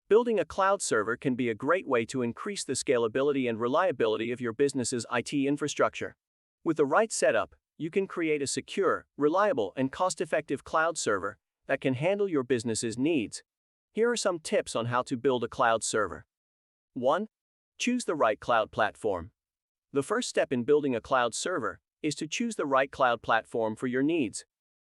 Building a cloud server can be a great way to increase the scalability and reliability of your business's IT infrastructure. With the right setup, you can create a secure, reliable, and cost-effective cloud server that can handle your business's needs. Here are some tips on how to build a cloud server. 1. Choose the right cloud platform. The first step in building a cloud server is to choose the right cloud platform for your needs.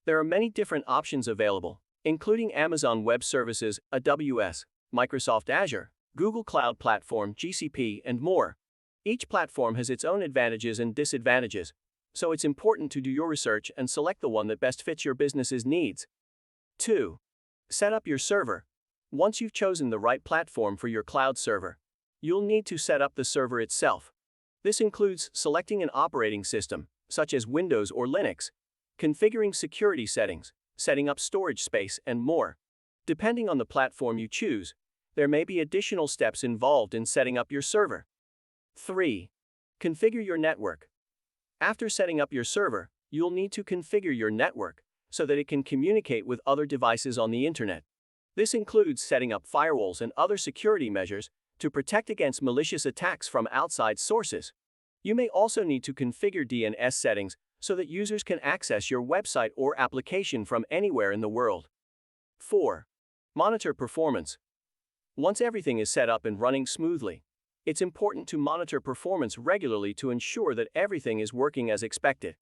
There are many different options available, including Amazon Web Services, AWS, Microsoft Azure, Google Cloud Platform, GCP, and more. Each platform has its own advantages and disadvantages, so it's important to do your research and select the one that best fits your business's needs. 2. Set up your server. Once you've chosen the right platform for your cloud server, you'll need to set up the server itself. This includes selecting an operating system, such as Windows or Linux, configuring security settings, setting up storage space, and more. Depending on the platform you choose, there may be additional steps involved in setting up your server. 3. Configure your network. After setting up your server, you'll need to configure your network so that it can communicate with other devices on the internet. This includes setting up firewalls and other security measures to protect against malicious attacks from outside sources. You may also need to configure DNS settings so that users can access your website or application from anywhere in the world. 4. Monitor performance. Once everything is set up and running smoothly, it's important to monitor performance regularly to ensure that everything is working as expected.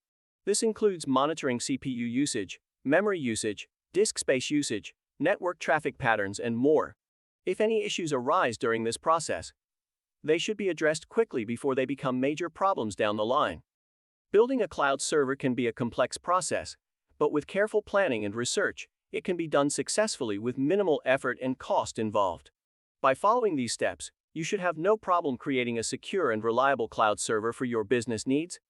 This includes monitoring CPU usage, memory usage, disk space usage, network traffic patterns, and more. If any issues arise during this process, they should be addressed quickly before they become major problems down the line. Building a cloud server can be a complex process, but with careful planning and research, it can be done successfully with minimal effort and cost involved. By following these steps, you should have no problem creating a secure and reliable cloud server for your business needs.